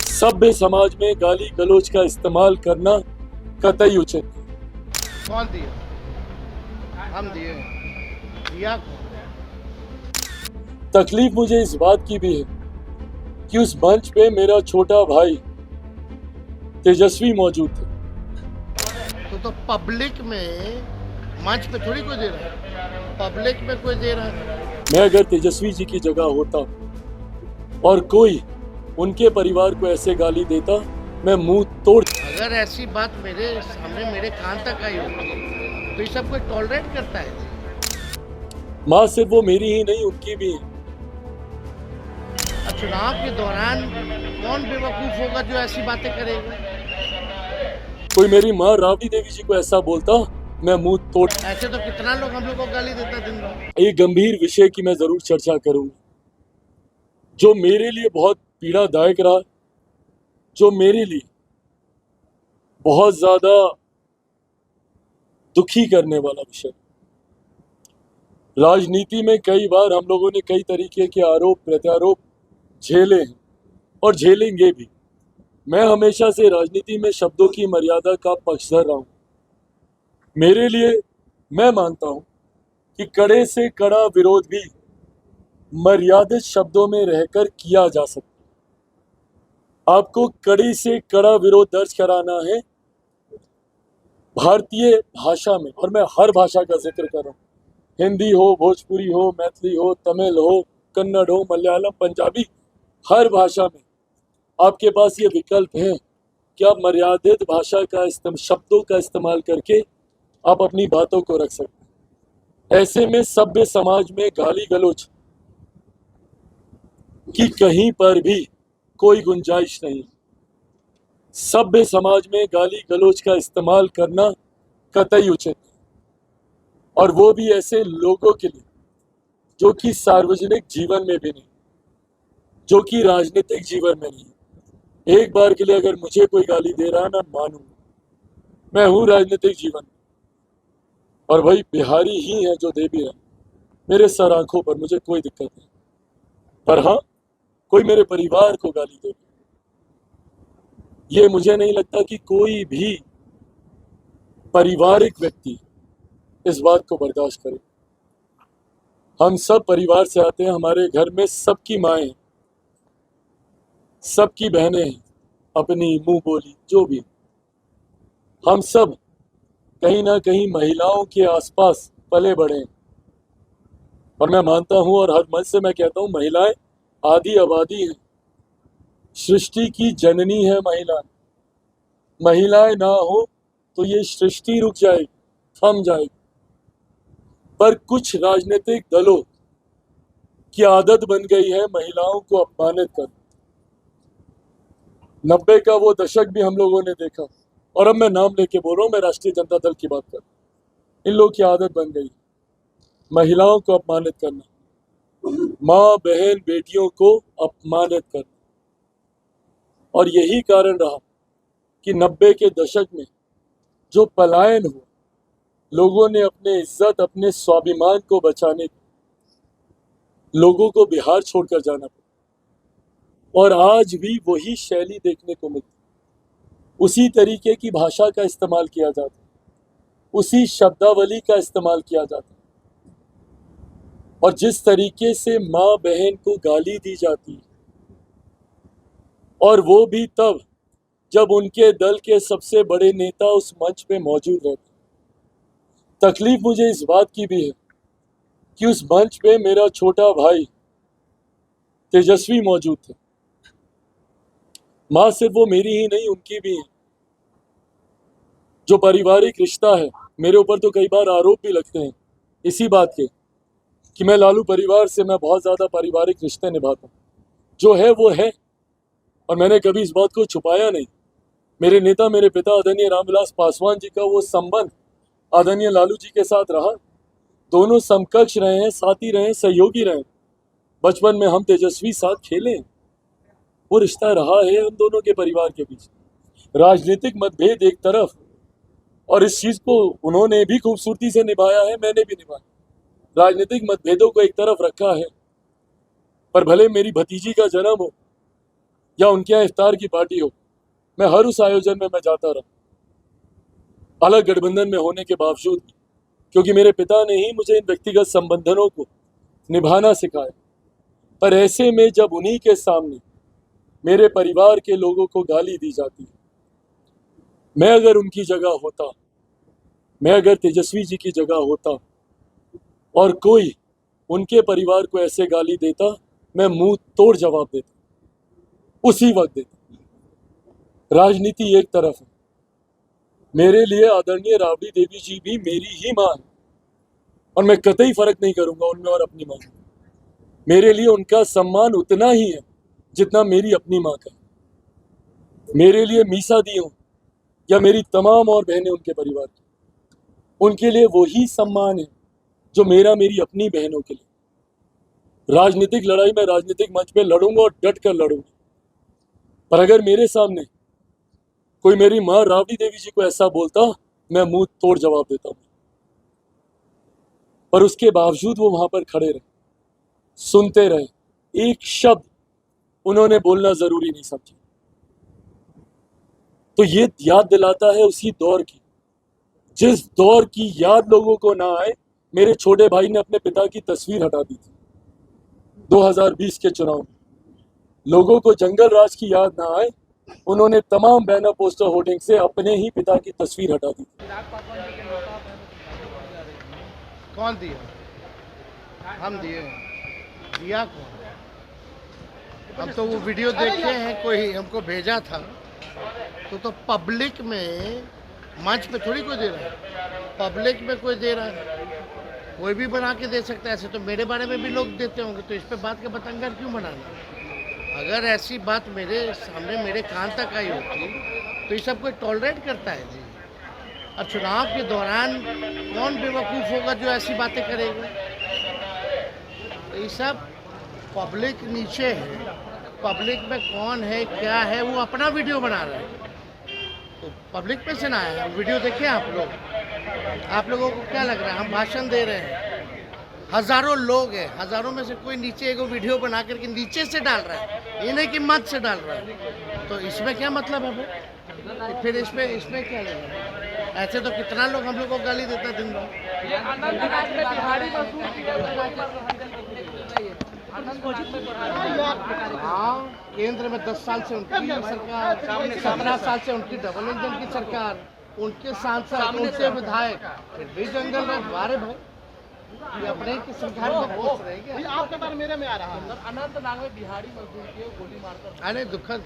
सभ्य समाज में गाली गलौज का इस्तेमाल करना कतई उचित नहीं। कौन दिए? हम दिए। दिया कौन? तकलीफ मुझे इस बात की भी है कि उस मंच पे मेरा छोटा भाई तेजस्वी मौजूद थे। तो पब्लिक में मंच पे थोड़ी कोई दे रहा है, पब्लिक में कोई दे रहा है। मैं अगर तेजस्वी जी की जगह होता और कोई उनके परिवार को ऐसे गाली देता, मैं मुंह तोड़। अगर ऐसी बात मेरे सामने मेरे कान तक आई होती तो ये सब कोई टॉलरेट करता है? माँ सिर्फ वो मेरी ही नहीं, उनकी भी है। चुनाव के दौरान कौन बेवकूफ होगा जो ऐसी बातें करेगा? कोई मेरी माँ राबड़ी देवी जी को ऐसा बोलता, मैं मुंह तोड़। ऐसे तो कितना लोग हम लोग को गाली देता दिन भर। एक गंभीर विषय की मैं जरूर चर्चा करूंगा, जो मेरे लिए बहुत पीड़ादायक रहा, जो मेरे लिए बहुत ज्यादा दुखी करने वाला विषय। राजनीति में कई बार हम लोगों ने कई तरीके के आरोप प्रत्यारोप झेले हैं और झेलेंगे भी। मैं हमेशा से राजनीति में शब्दों की मर्यादा का पक्षधर रहा हूं। मेरे लिए मैं मानता हूं कि कड़े से कड़ा विरोध भी मर्यादित शब्दों में रहकर किया जा सकता। आपको कड़ी से कड़ा विरोध दर्ज कराना है भारतीय भाषा में, और मैं हर भाषा का जिक्र कर रहा हूँ, हिंदी हो, भोजपुरी हो, मैथिली हो, तमिल हो, कन्नड़ हो, मलयालम, पंजाबी, हर भाषा में आपके पास ये विकल्प है कि आप मर्यादित भाषा का शब्दों का इस्तेमाल करके आप अपनी बातों को रख सकते हैं। ऐसे में सभ्य समाज में गाली गलौज की कहीं पर भी कोई गुंजाइश नहीं। सभ्य समाज में गाली गलौज का इस्तेमाल करना कतई उचित नहीं, और वो भी ऐसे लोगों के लिए जो कि सार्वजनिक जीवन में भी नहीं, जो कि राजनीतिक जीवन में नहीं। एक बार के लिए अगर मुझे कोई गाली दे रहा है ना, मानूंगा। मैं हूं राजनीतिक जीवन में, और भाई बिहारी ही है जो दे भी रहा, मेरे सर आंखों पर, मुझे कोई दिक्कत नहीं। पर हाँ, कोई मेरे परिवार को गाली दे, ये मुझे नहीं लगता कि कोई भी पारिवारिक व्यक्ति इस बात को बर्दाश्त करे। हम सब परिवार से आते हैं, हमारे घर में सबकी माएं, सबकी बहनें हैं, अपनी मुंह बोली जो भी। हम सब कहीं ना कहीं महिलाओं के आसपास पले बढ़े हैं, और मैं मानता हूं और हर मन से मैं कहता हूं, महिलाएं आधी आबादी हैं, सृष्टि की जननी है महिला। महिलाएं ना हो तो ये सृष्टि रुक जाएगी, थम जाएगी। पर कुछ राजनीतिक दलों की आदत बन गई है महिलाओं को अपमानित कर। 90 का वो दशक भी हम लोगों ने देखा, और अब मैं नाम लेके बोल रहा हूं, मैं राष्ट्रीय जनता दल की बात कर रहा हूं। इन लोगों की आदत बन गई महिलाओं को अपमानित करना, माँ बहन बेटियों को अपमानित करना। और यही कारण रहा कि 90 के दशक में जो पलायन हुआ, लोगों ने अपने इज्जत, अपने स्वाभिमान को बचाने लोगों को बिहार छोड़कर जाना पड़ा, और आज भी वही शैली देखने को मिलती। उसी तरीके की भाषा का इस्तेमाल किया जाता, उसी शब्दावली का इस्तेमाल किया जाता, और जिस तरीके से माँ बहन को गाली दी जाती, और वो भी तब जब उनके दल के सबसे बड़े नेता उस मंच पे मौजूद रहते। तकलीफ मुझे इस बात की भी है कि उस मंच पे मेरा छोटा भाई तेजस्वी मौजूद थे। माँ सिर्फ वो मेरी ही नहीं, उनकी भी है। जो पारिवारिक रिश्ता है, मेरे ऊपर तो कई बार आरोप भी लगते हैं इसी बात के कि मैं लालू परिवार से मैं बहुत ज्यादा पारिवारिक रिश्ते निभाता हूँ। जो है वो है, और मैंने कभी इस बात को छुपाया नहीं। मेरे नेता, मेरे पिता आदरणीय रामविलास पासवान जी का वो संबंध आदरणीय लालू जी के साथ रहा। दोनों समकक्ष रहे हैं, साथी रहे, सहयोगी रहे। बचपन में हम तेजस्वी साथ खेले, वो रिश्ता रहा है हम दोनों के परिवार के बीच। राजनीतिक मतभेद एक तरफ, और इस चीज को उन्होंने भी खूबसूरती से निभाया है, मैंने भी निभाया। राजनीतिक मतभेदों को एक तरफ रखा है, पर भले मेरी भतीजी का जन्म हो या उनके यहाँ इफ्तार की पार्टी हो, मैं हर उस आयोजन में मैं जाता रहा, अलग गठबंधन में होने के बावजूद भी, क्योंकि मेरे पिता ने ही मुझे इन व्यक्तिगत संबंधों को निभाना सिखाया। पर ऐसे में जब उन्हीं के सामने मेरे परिवार के लोगों को गाली दी जाती है, मैं अगर उनकी जगह होता, मैं अगर तेजस्वी जी की जगह होता और कोई उनके परिवार को ऐसे गाली देता, मैं मुंह तोड़ जवाब देता, उसी वक्त देता। राजनीति एक तरफ है, मेरे लिए आदरणीय राबड़ी देवी जी भी मेरी ही मां है और मैं कतई फर्क नहीं करूंगा उनमें और अपनी मां में। मेरे लिए उनका सम्मान उतना ही है जितना मेरी अपनी मां का है। मेरे लिए मीसा दी हो या मेरी तमाम और बहनें उनके परिवार की, उनके लिए वही सम्मान है जो मेरा मेरी अपनी बहनों के लिए। राजनीतिक लड़ाई मैं राजनीतिक मंच पे लड़ूंगा और डट कर लड़ूंगा, पर अगर मेरे सामने कोई मेरी मां राबड़ी देवी जी को ऐसा बोलता, मैं मुंह तोड़ जवाब देता हूं। पर उसके बावजूद वो वहां पर खड़े रहे, सुनते रहे, एक शब्द उन्होंने बोलना जरूरी नहीं समझा। तो ये याद दिलाता है उसी दौर की, जिस दौर की याद लोगों को ना आए। मेरे छोटे भाई ने अपने पिता की तस्वीर हटा दी थी 2020 के चुनाव में। लोगों को जंगल राज की याद ना आए, उन्होंने तमाम बैनर पोस्टर होर्डिंग से अपने ही पिता की तस्वीर हटा दी थी। कौन दिया? हम दिए? दिया कौन? अब तो वो वीडियो देखे हैं, कोई हमको भेजा था, तो पब्लिक में, मंच पे थोड़ी कोई दे रहा है, पब्लिक में कोई दे रहा है, कोई भी बना के दे सकता है। ऐसे तो मेरे बारे में भी लोग देते होंगे, तो इस पे बात का बतंगड़ क्यों बनाना? अगर ऐसी बात मेरे सामने मेरे कान तक आई होती तो ये सब कोई टॉलरेट करता है जी? और चुनाव के दौरान कौन बेवकूफ़ होगा जो ऐसी बातें करेगा? तो ये सब पब्लिक नीचे है, पब्लिक में कौन है क्या है वो अपना वीडियो बना रहा है, तो पब्लिक पे से ना आया। वीडियो देखें आप लोग, आप लोगों को क्या लग रहा है हम भाषण दे रहे हैं? हजारों लोग हैं, हजारों में से कोई नीचे एक वीडियो बना करके नीचे से डाल रहा है, ये नहीं कि मंच से डाल रहा है, तो इसमें क्या मतलब है वो? फिर इसमें क्या लगेगा? ऐसे तो कितना लोग हम लोग को गाली देता दिन भर। हाँ, केंद्र में 10 साल से उनकी सरकार, 17 साल से उनकी डबल इंजन की सरकार, उनके सांसद, उनके विधायक, फिर भी जंगल में बारे भाई ये अपने की सरकार में खुश रहेंगे। आपके बारे मेरे में आ रहा है अनंतनाग में बिहारी मजदूर के गोली मारकर। अरे दुखद।